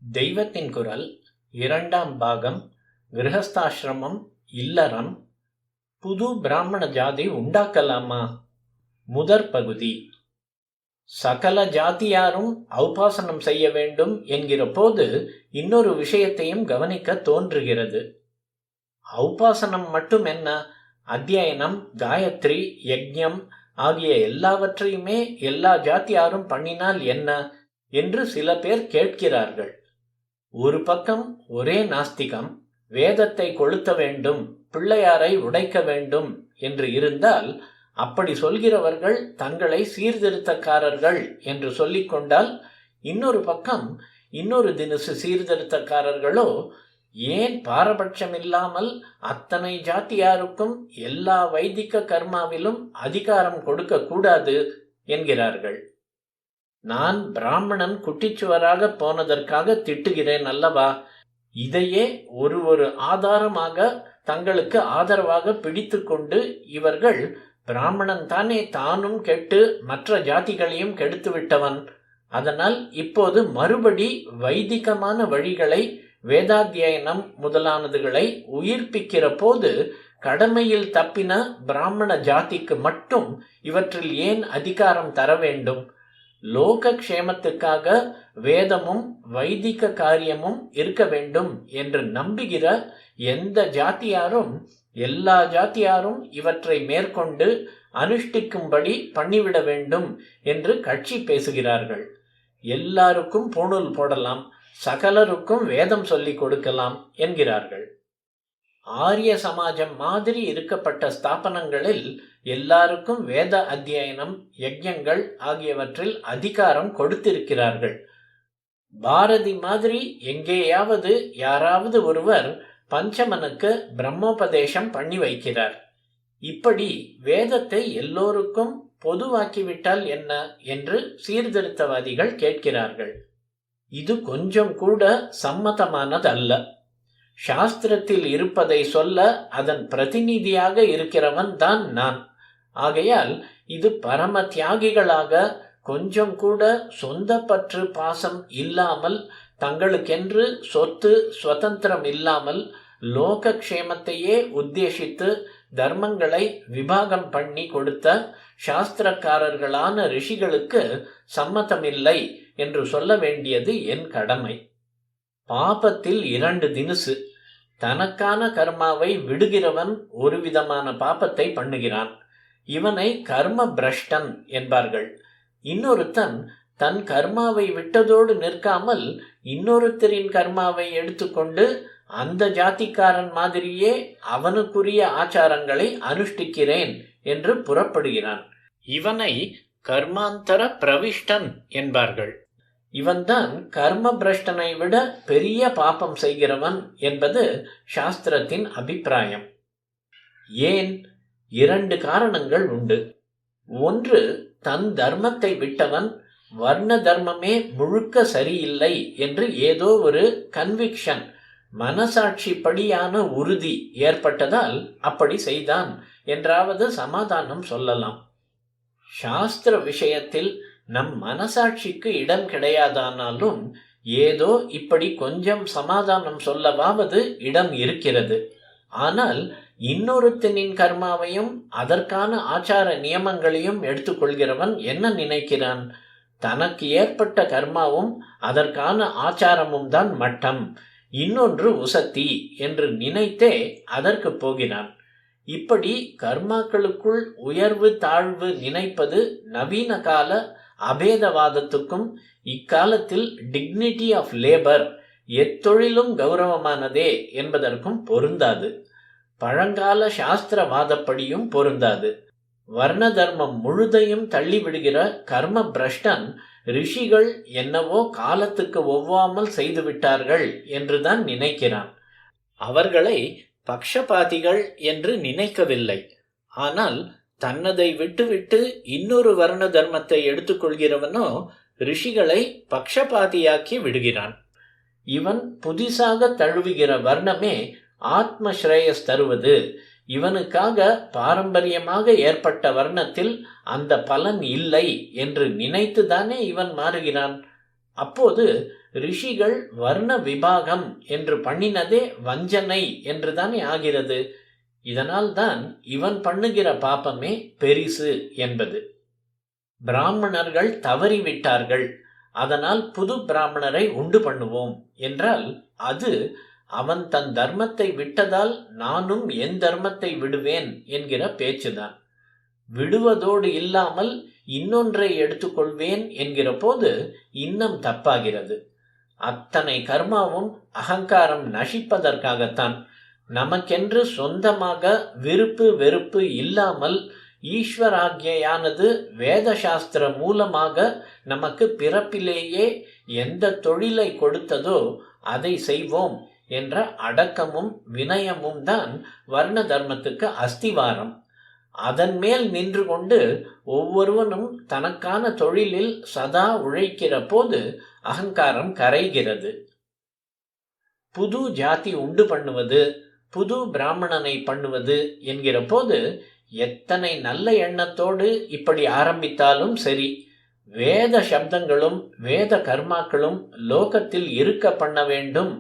தெய்வத்தின் குரல் 2ஆம் பாகம். கிரகஸ்தாசிரமம் இல்லறம். புது பிராமண ஜாதி உண்டாக்கலாமா? முதற் பகுதி. சகல ஜாதியாரும் ஔபாசனம் செய்ய வேண்டும் என்கிற போது இன்னொரு விஷயத்தையும் கவனிக்க தோன்றுகிறது. ஔபாசனம் மட்டும் என்ன, அத்தியனம், காயத்ரி, யஜ்ஞம் ஆகிய எல்லாவற்றையுமே எல்லா ஜாதியாரும் பண்ணினால் என்ன என்று சில பேர் கேட்கிறார்கள். ஒரு பக்கம் ஒரே நாஸ்திகம், வேதத்தை கொளுத்த வேண்டும், பிள்ளையாரை உடைக்க வேண்டும் என்று இருந்தால், அப்படி சொல்கிறவர்கள் தங்களை சீர்திருத்தக்காரர்கள் என்று சொல்லிக்கொண்டால், இன்னொரு பக்கம் இன்னொரு தினசு சீர்திருத்தக்காரர்களோ ஏன் பாரபட்சமில்லாமல் அத்தனை ஜாத்தியாருக்கும் எல்லா வைதிக கர்மாவிலும் அதிகாரம் கொடுக்க கூடாது என்கிறார்கள். நான் பிராமணன் குட்டிச்சுவராக போனதற்காக திட்டுகிறேன் அல்லவா? இதையே ஒரு ஆதாரமாக தங்களுக்கு ஆதரவாக பிடித்து கொண்டு இவர்கள் பிராமணன் தானே தானும் கெட்டு மற்ற ஜாதிகளையும் கெடுத்து விட்டவன், அதனால் இப்போது மறுபடி வைதிகமான வழிகளை, வேதாத்தியனம் முதலானதுகளை உயிர்ப்பிக்கிற போது கடமையில் தப்பின பிராமண ஜாதிக்கு மட்டும் இவற்றில் ஏன் அதிகாரம் தர வேண்டும்? லோக க்ஷேமத்துக்காக வேதமும் வைதிக காரியமும் இருக்க வேண்டும் என்று நம்புகிற எந்த ஜாத்தியாரும் எல்லா ஜாத்தியாரும் இவற்றை மேற்கொண்டு அனுஷ்டிக்கும்படி பண்ணிவிட வேண்டும் என்று கட்சி பேசுகிறார்கள். எல்லாருக்கும் பூணூல் போடலாம், சகலருக்கும் வேதம் சொல்லிக் கொடுக்கலாம் என்கிறார்கள். ஆரிய சமாஜம் மாதிரி இருக்கப்பட்ட ஸ்தாபனங்களில் எல்லாருக்கும் வேத அத்தியனம், யஜ்ஞங்கள் ஆகியவற்றில் அதிகாரம் கொடுத்திருக்கிறார்கள். பாரதி மாதிரி எங்கேயாவது யாராவது ஒருவர் பஞ்சமனுக்கு பிரம்மோபதேசம் பண்ணி வைக்கிறார். இப்படி வேதத்தை எல்லோருக்கும் பொதுவாக்கிவிட்டால் என்ன என்று சீர்திருத்தவாதிகள் கேட்கிறார்கள். இது கொஞ்சம் கூட சம்மதமானதல்ல. சாஸ்திரத்தில் இருப்பதை சொல்ல அதன் பிரதிநிதியாக இருக்கிறவன் தான் நான். ஆகையால் இது பரம தியாகிகளாக கொஞ்சம் கூட சொந்த பற்று பாசம் இல்லாமல், தங்களுக்கென்று சொத்து சுதந்திரம் இல்லாமல் லோக க்ஷேமத்தையே உத்தேசித்து தர்மங்களை விபாகம் பண்ணி கொடுத்த சாஸ்திரக்காரர்களான ரிஷிகளுக்கு சம்மதமில்லை என்று சொல்ல வேண்டியது என் கடமை. பாபத்தில் 2 தினுசு. தனக்கான கர்மாவை விடுகிறவன் ஒரு விதமான பாபத்தை பண்ணுகிறான். இவனை கர்ம பிரஷ்டன் என்பார்கள். இன்னொருத்தன் தன் கர்மாவை விட்டதோடு நிற்காமல் இன்னொருத்தரின் கர்மாவை எடுத்துக்கொண்டு அந்த ஜாதிக்காரன் மாதிரியே அவனுக்குரிய ஆச்சாரங்களை அனுஷ்டிக்கிறேன் என்று புறப்படுகிறான். இவனை கர்மாந்தர பிரவிஷ்டன் என்பார்கள். இவன்தான் கர்ம பிரஷ்டனை விட பெரிய பாபம் செய்கிறவன் என்பது சாஸ்திரத்தின் அபிப்பிராயம். ஏன்? 2 காரணங்கள் உண்டு. ஒன்று, தன் தர்மத்தை விட்டவன் வர்ண தர்மமே முழுக்க சரியில்லை என்று ஏதோ ஒரு கன்விக்ஷன், மனசாட்சிப்படியான உறுதி ஏற்பட்டதால் அப்படி செய்தான் என்றாவது சமாதானம் சொல்லலாம். சாஸ்திர விஷயத்தில் நம் மனசாட்சிக்கு இடம் கிடையாதானாலும் ஏதோ இப்படி கொஞ்சம் சமாதானம் சொல்லவாவது இடம் இருக்கிறது. ஆனால் இன்னொருத்தனின் கர்மாவையும் அதற்கான ஆச்சார நியமங்களையும் எடுத்துக்கொள்கிறவன் என்ன நினைக்கிறான்? தனக்கு ஏற்பட்ட கர்மாவும் அதற்கான ஆச்சாரமும் தான் மட்டம், இன்னொன்று உசத்தி என்று நினைத்தே அதற்கு போகிறான். இப்படி கர்மாக்களுக்குள் உயர்வு தாழ்வு நினைப்பது நவீன கால அபேதவாதத்துக்கும் இக்காலத்தில் டிக்னிட்டி ஆஃப் லேபர், எத்தொழிலும் கௌரவமானதே என்பதற்கும் பொருந்தாது. பழங்கால சாஸ்திரவாதப்படியும் பொருந்தாது. வர்ண தர்மம் முழுதையும் தள்ளிவிடுகிற கர்ம பிரஷ்டன் ரிஷிகள் என்னவோ காலத்துக்கு ஒவ்வாமல் செய்துவிட்டார்கள் என்றுதான் நினைக்கிறான். அவர்களை பக்ஷபாதிகள் என்று நினைக்கவில்லை. ஆனால் தன்னதை விட்டுவிட்டு இன்னொரு வர்ண தர்மத்தை எடுத்துக்கொள்கிறவனோ ரிஷிகளை பக்ஷபாதியாக்கி விடுகிறான். இவன் புதிசாக தழுவுகிற வர்ணமே ஆத்ம ஸ்ரேயஸ் தருவது. இவனுக்காக பாரம்பரியமாக ஏற்பட்ட வர்ணத்தில் அந்த பலன் இல்லை என்று நினைத்துதானே இவன் மாறுகிறான். அப்போது ரிஷிகள் வர்ண விபாகம் என்று பண்ணினதே வஞ்சனை என்றுதானே ஆகிறது. இதனால் தான் இவன் பண்ணுகிற பாப்பமே பெரிசு என்பது. பிராமணர்கள் தவறிவிட்டார்கள், அதனால் புது பிராமணரை உண்டு பண்ணுவோம் என்றால் அது அவன் தன் தர்மத்தை விட்டதால் நானும் என் தர்மத்தை விடுவேன் என்கிற பேச்சுதான். விடுவதோடு இல்லாமல் இன்னொன்றை எடுத்துக்கொள்வேன் என்கிற போது இன்னும் தப்பாகிறது. அத்தனை கர்மாவும் அகங்காரம் நசிப்பதற்காகத்தான். நமக்கென்று சொந்தமாக விருப்பு வெறுப்பு இல்லாமல் ஈஸ்வராக்ஞையானது வேதசாஸ்திர மூலமாக நமக்கு பிறப்பிலேயே எந்த தொழிலை கொடுத்ததோ அதை செய்வோம் என்ற அடக்கமும் வினயமும் தான் வர்ண தர்மத்துக்கு அஸ்திவாரம். அதன் மேல் நின்று கொண்டு ஒவ்வொருவனும் தனக்கான தொழிலில் சதா உழைக்கிற போது அகங்காரம் கரைகிறது. புது ஜாதி உண்டு பண்ணுவது, புது பிராமணனை பண்ணுவது என்கிற போது எத்தனை நல்ல எண்ணத்தோடு இப்படி ஆரம்பித்தாலும் சரி, வேத சப்தங்களும் வேத கர்மாக்களும் லோகத்தில் இருக்க பண்ண வேண்டும்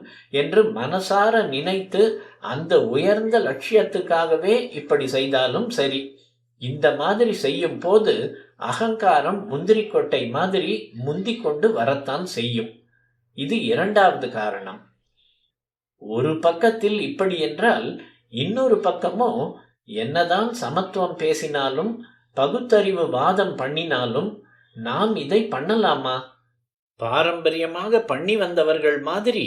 என்று மனசார நினைத்து அந்த உயர்ந்த லட்சியத்துக்காகவே இப்படி செய்தாலும் சரி, இந்த மாதிரி செய்யும் போது அகங்காரம் முந்திரிக்கொட்டை மாதிரி முந்திக் கொண்டு வரத்தான் செய்யும். இது இரண்டாவது காரணம். ஒரு பக்கத்தில் இப்படி என்றால், இன்னொரு பக்கமோ என்னதான் சமத்துவம் பேசினாலும் பகுத்தறிவு வாதம் பண்ணினாலும் நாம் இதை பண்ணலாமா? பாரம்பரியமாக பண்ணி வந்தவர்கள் மாதிரி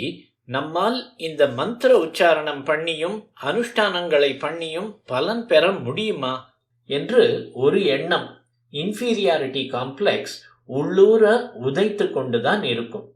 நம்மால் இந்த மந்திர உச்சாரணம் பண்ணியும் அனுஷ்டானங்களை பண்ணியும் பலன் பெற முடியுமா என்று ஒரு எண்ணம், இன்ஃபீரியாரிட்டி காம்ப்ளெக்ஸ் உள்ளூர உதைத்து கொண்டுதான் இருக்கும்.